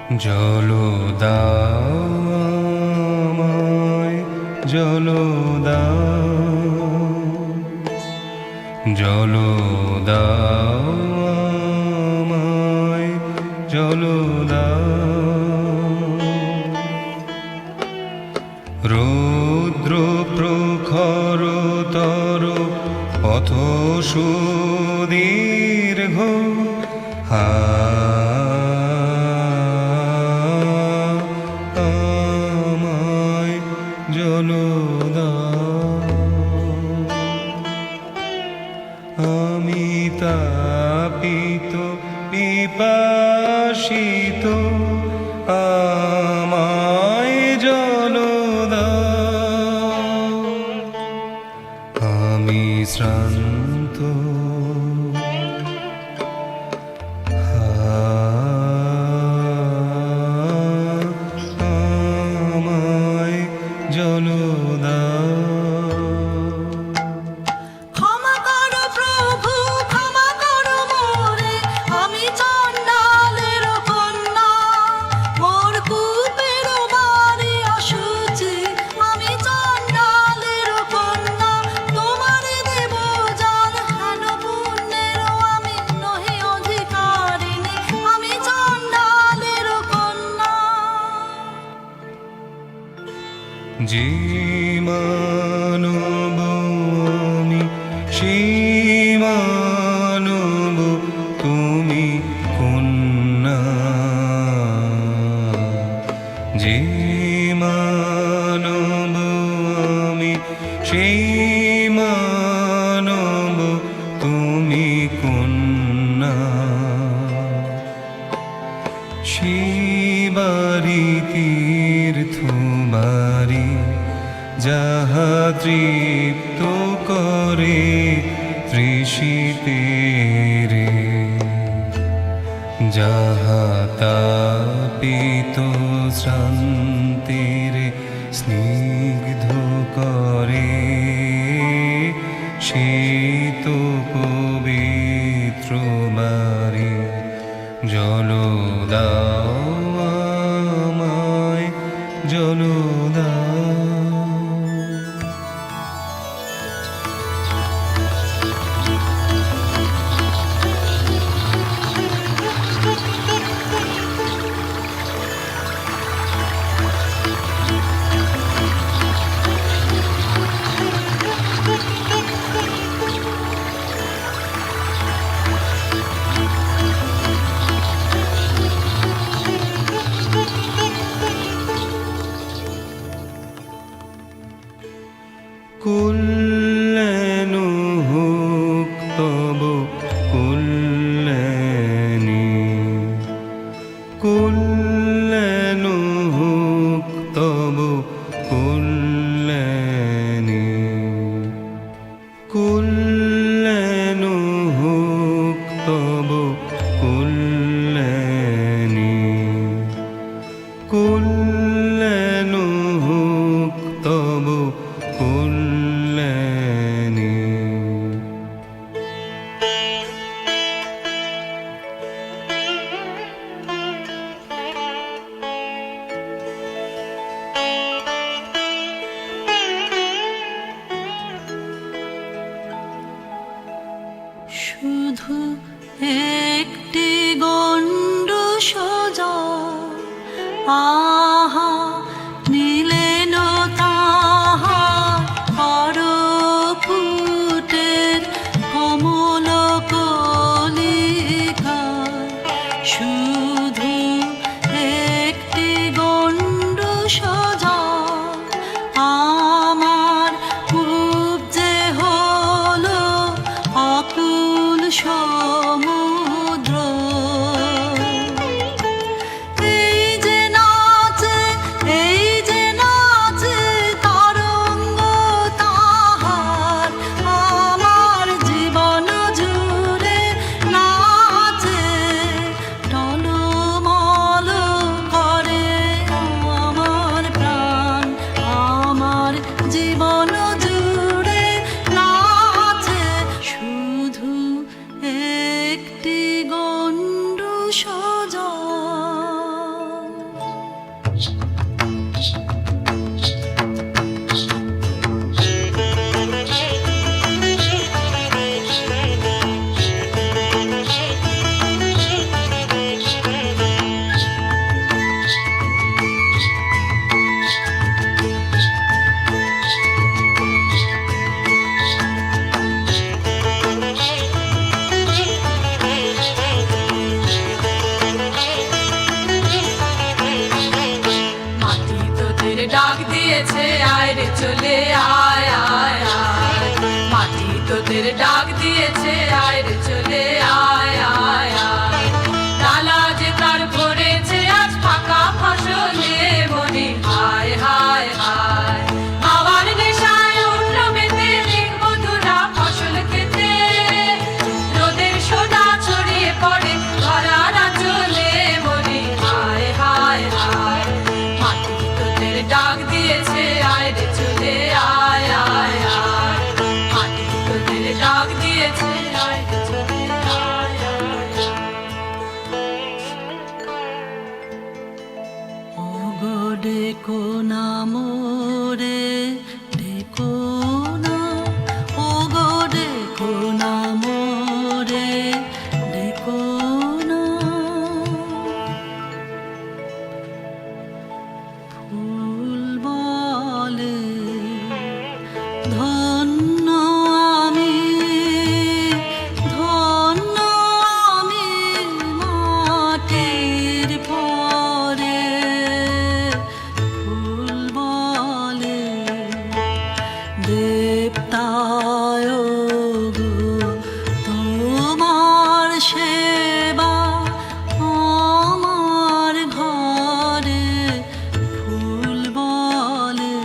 জল দাও আমায়, জল দাও, জল দাও আমায়, জল দাও। রৌদ্র প্রখরতর পথ সুদীর্ঘ, আমায় জল দাও। আমি তাপিত পিপাসিত, আমায় জল দাও। আমি শ্রান্ত, আমায় জল দাও। যে মানব আমি, সেই মানব তুমি কন্যা। যে মানব আমি, সেই মানব তুমি কন্যা। শিবারি তীর্থ বাড়ি, যাহা তৃপ্ত করে তৃষিতের, যাহা তাপিত শ্রান্তির স্নিগ্ধ করে, শীত পবিত্র বাড়ি। জল দাও আমায়, জল দাও। কল্যাণ হোক তব কল্যাণী, কল্যাণ হোক তব কল্যাণী, কল্যাণ হোক তব কল্যাণী, কল্যাণ হোক তব কল্যাণী। শুধু একটি গণ্ড সোজা, আহা নিলেন তাহার করপুটের কমল কলিকা। শুধু একটি গণ্ড সোজা, আমার পূব যে হলো অকুল সমুদ্র। এই যে নাচে, এই যে নাচে তরঙ্গ তাহার, আমার জীবন জুড়ে নাচে টলমল। দিয়েছে, আয় রে চলে আয় আয় আয়। মাটি তোদের ডাক দিয়েছে, আয় রে চলে আয় আয় আয়। ডালা যে তার ভরেছে আজ ফাঁকা ফসলে মনে, হায় হায় হায়। হাওয়ার নেশায় উঠল মেতে মেঘ মধুরা ফসল খেতে, রোদের সোনা ছড়িয়ে পড়ে ধরার আঁচলে মনে, হায় হায় হায়। মাটি তোদের ডাক দিয়েছে, আয় রে চলে আয় আয় আয়। মাটি তোদের ডাক দিয়েছে, আয় রে চলে আয় আয় আয়। ওগো ডেকো না মোরে, ডেকো না, ওগো ডেকো না মোরে, ডেকো না। ফুল বলে ধন্য আমি, ধন্য আমি মাটির পরে। ফুল বলে দেবতায় গো তোমার সেবা আমার ঘরে। ফুল বলে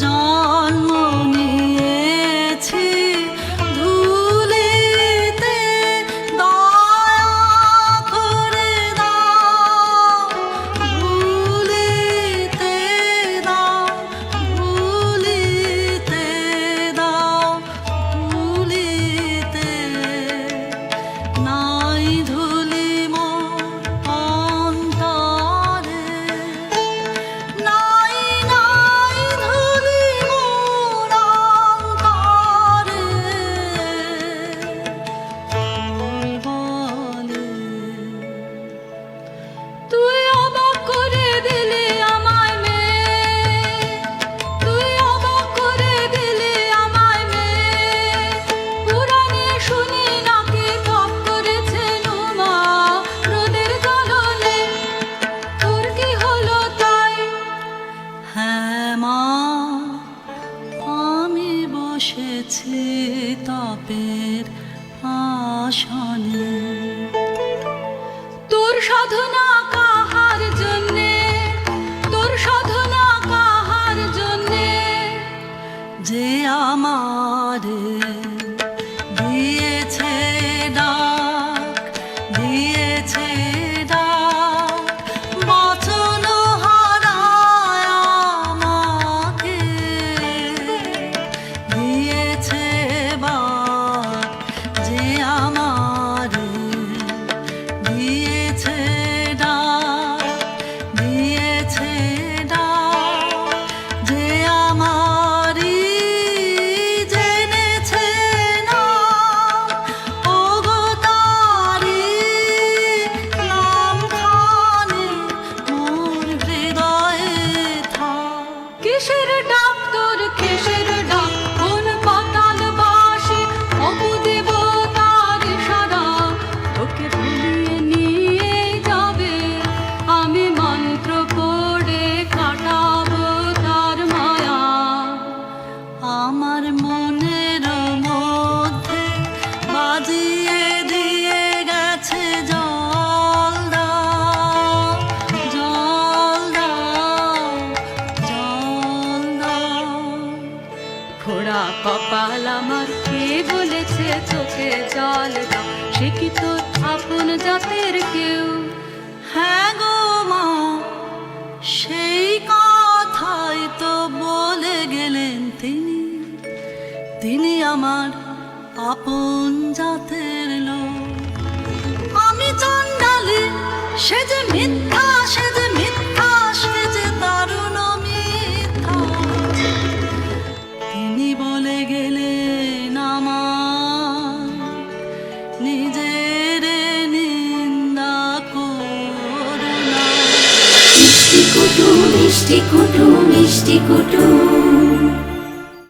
জন্ম নিয়েছি ধুলিতে, দয়া করে দাও ভুলিতে, দাও ভুলিতে, দাও ভুলিতে। নাই ধুলি মোর অন্তরে, নাই নাই ধুলি মোর অন্তরে। ফুল বলে তুই অবাক করে দিলি আমায় মেয়ে, তুই অবাক করে দিলি আমায় মেয়ে। পুরাণে শুনি নাকি তপ করেছে নুমা রোদের জ্বলনে, তোর কি হলো তাই? হ্যাঁ মা, আমি বসেছি তপের আসনে। তোর সাধনা কাহার জন্যে, তোর সাধনা কাহার জন্যে? যে আমারে দিয়েছে ডাক, দিয়েছে ডাক, বচন হারায় আমাকে দিয়েছে বাক। যে আমারে দিয়েছে ডাক, দিয়েছে ডাক, যে আমারি জেনেছে নাম, ওগো তারি নামখানি মোর হৃদয়ে থাক। কিসের ডাক তোর, কিসের ডাক? কোন পাতাল বাসি অপুদেব তার সারা তোকে ভুলিয়ে নিয়ে যাবে। আমি মন্ত্র পড়ে কাটাবো তার মায়া। আমার মনের মধ্যে বাজিয়ে দিয়ে গেছে জল দাও, জল দাও, জল দাও। ঘোড়া কপাল আমার, কে বলেছে চোখে জল দাও? সে কি তোর আপন জাতের কেউ? হ্যাঁ গো মা, সেই কথাই তো বলে গেলেন তিনি। তিনি আমার আপন জাতের লোক। আমি চণ্ডালী, সে যে মিথ্যা, সে যে মিথ্যা, সে যে দারুণ মিথ্যা। তিনি বলে গেলেন আমার নিজের নিন্দা করো না। মিষ্টি কুটু, মিষ্টি কুটু, মিষ্টি কুটু।